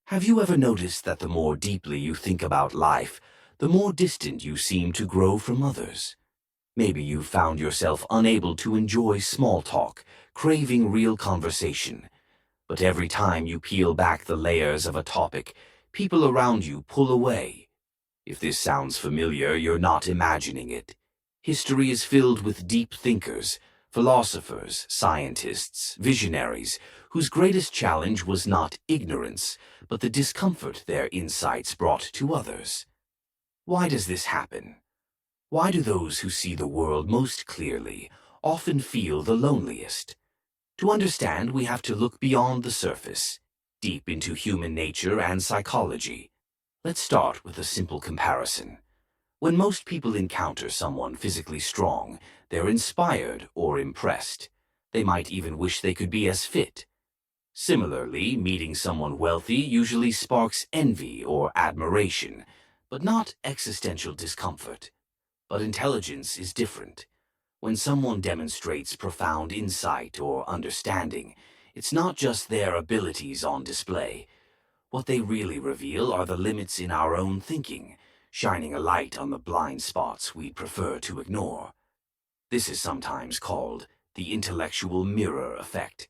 Have you ever noticed that the more deeply you think about life, the more distant you seem to grow from others? Maybe you found yourself unable to enjoy small talk, craving real conversation. But every time you peel back the layers of a topic, people around you pull away. If this sounds familiar, you're not imagining it. History is filled with deep thinkers, philosophers, scientists, visionaries, whose greatest challenge was not ignorance, but the discomfort their insights brought to others. Why does this happen? Why do those who see the world most clearly often feel the loneliest? To understand, we have to look beyond the surface, deep into human nature and psychology. Let's start with a simple comparison. When most people encounter someone physically strong, they're inspired or impressed. They might even wish they could be as fit. Similarly, meeting someone wealthy usually sparks envy or admiration, but not existential discomfort. But intelligence is different. When someone demonstrates profound insight or understanding, it's not just their abilities on display. What they really reveal are the limits in our own thinking, shining a light on the blind spots we prefer to ignore. This is sometimes called the intellectual mirror effect.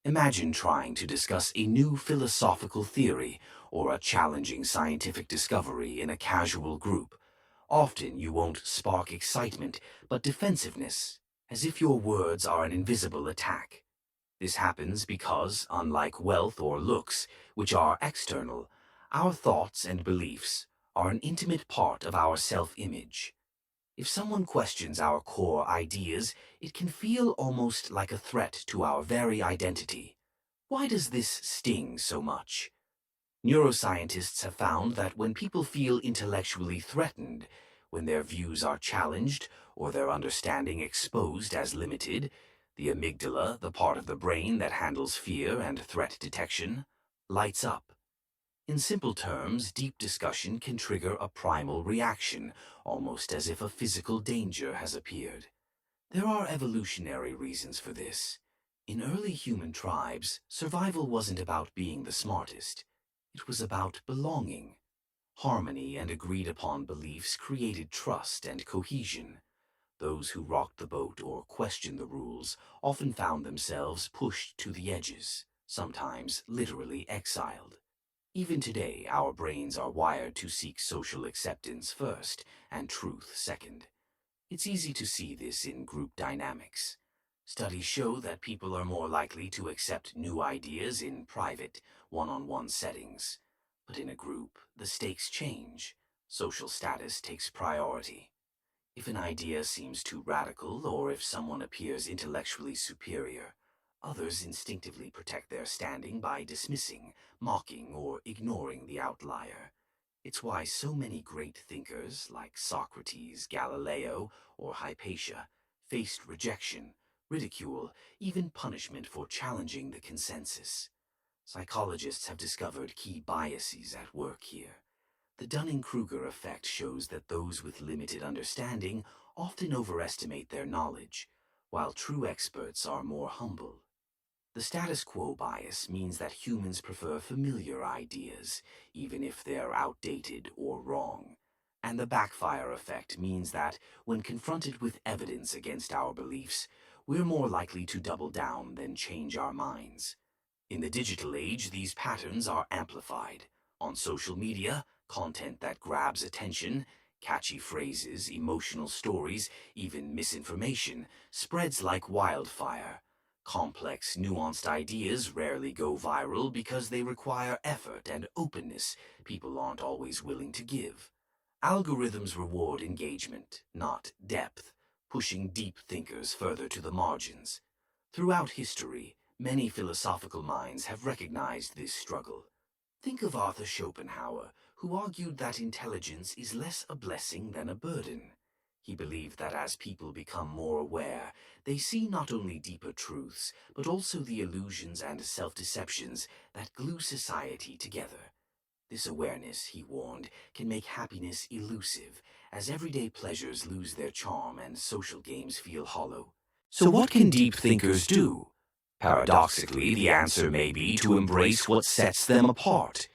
Imagine trying to discuss a new philosophical theory or a challenging scientific discovery in a casual group. Often you won't spark excitement, but defensiveness, as if your words are an invisible attack. This happens because, unlike wealth or looks, which are external, our thoughts and beliefs are an intimate part of our self-image. If someone questions our core ideas, it can feel almost like a threat to our very identity. Why does this sting so much? Neuroscientists have found that when people feel intellectually threatened, when their views are challenged or their understanding exposed as limited, the amygdala, the part of the brain that handles fear and threat detection, lights up. In simple terms, deep discussion can trigger a primal reaction, almost as if a physical danger has appeared. There are evolutionary reasons for this. In early human tribes, survival wasn't about being the smartest. It was about belonging. Harmony and agreed-upon beliefs created trust and cohesion. Those who rocked the boat or questioned the rules often found themselves pushed to the edges, sometimes literally exiled. Even today, our brains are wired to seek social acceptance first and truth second. It's easy to see this in group dynamics. Studies show that people are more likely to accept new ideas in private, one-on-one settings. But in a group, the stakes change. Social status takes priority. If an idea seems too radical or if someone appears intellectually superior, others instinctively protect their standing by dismissing, mocking, or ignoring the outlier. It's why so many great thinkers like Socrates, Galileo, or Hypatia faced rejection, ridicule, even punishment for challenging the consensus. Psychologists have discovered key biases at work here. The Dunning-Kruger effect shows that those with limited understanding often overestimate their knowledge, while true experts are more humble. The status quo bias means that humans prefer familiar ideas, even if they're outdated or wrong. And the backfire effect means that, when confronted with evidence against our beliefs, we're more likely to double down than change our minds. In the digital age, these patterns are amplified. On social media, content that grabs attention, catchy phrases, emotional stories, even misinformation, spreads like wildfire. Complex, nuanced ideas rarely go viral because they require effort and openness people aren't always willing to give. Algorithms reward engagement, not depth, pushing deep thinkers further to the margins. Throughout history, many philosophical minds have recognized this struggle. Think of Arthur Schopenhauer, who argued that intelligence is less a blessing than a burden. He believed that as people become more aware, they see not only deeper truths, but also the illusions and self-deceptions that glue society together. This awareness, he warned, can make happiness elusive, as everyday pleasures lose their charm and social games feel hollow. So what can deep thinkers do? Paradoxically, the answer may be to embrace what sets them apart.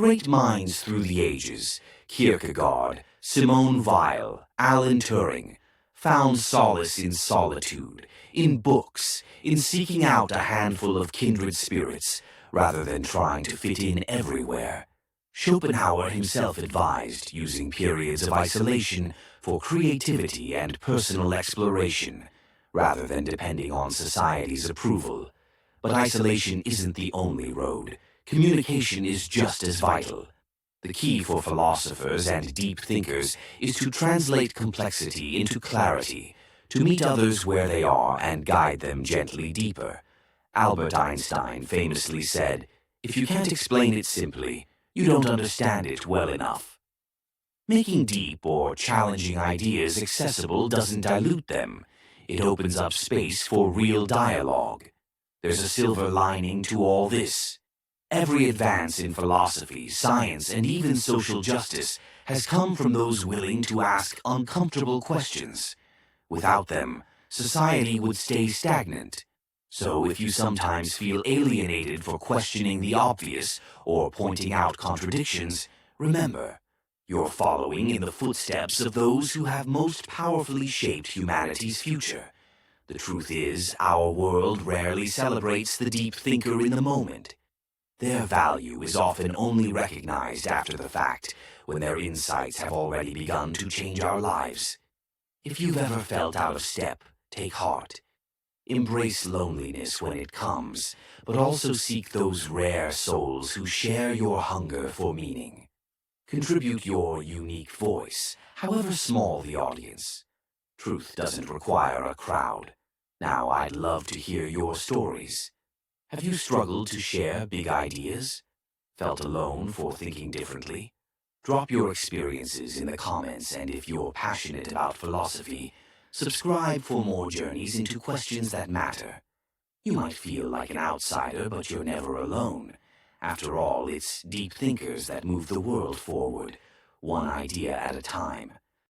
Great minds through the ages, Kierkegaard, Simone Weil, Alan Turing, found solace in solitude, in books, in seeking out a handful of kindred spirits, rather than trying to fit in everywhere. Schopenhauer himself advised using periods of isolation for creativity and personal exploration, rather than depending on society's approval. But isolation isn't the only road. Communication is just as vital. The key for philosophers and deep thinkers is to translate complexity into clarity, to meet others where they are and guide them gently deeper. Albert Einstein famously said, "If you can't explain it simply, you don't understand it well enough." Making deep or challenging ideas accessible doesn't dilute them. It opens up space for real dialogue. There's a silver lining to all this. Every advance in philosophy, science, and even social justice has come from those willing to ask uncomfortable questions. Without them, society would stay stagnant. So if you sometimes feel alienated for questioning the obvious or pointing out contradictions, remember, you're following in the footsteps of those who have most powerfully shaped humanity's future. The truth is, our world rarely celebrates the deep thinker in the moment. Their value is often only recognized after the fact, when their insights have already begun to change our lives. If you've ever felt out of step, take heart. Embrace loneliness when it comes, but also seek those rare souls who share your hunger for meaning. Contribute your unique voice, however small the audience. Truth doesn't require a crowd. Now, I'd love to hear your stories. Have you struggled to share big ideas? Felt alone for thinking differently? Drop your experiences in the comments, and if you're passionate about philosophy, subscribe for more journeys into questions that matter. You might feel like an outsider, but you're never alone. After all, it's deep thinkers that move the world forward, one idea at a time.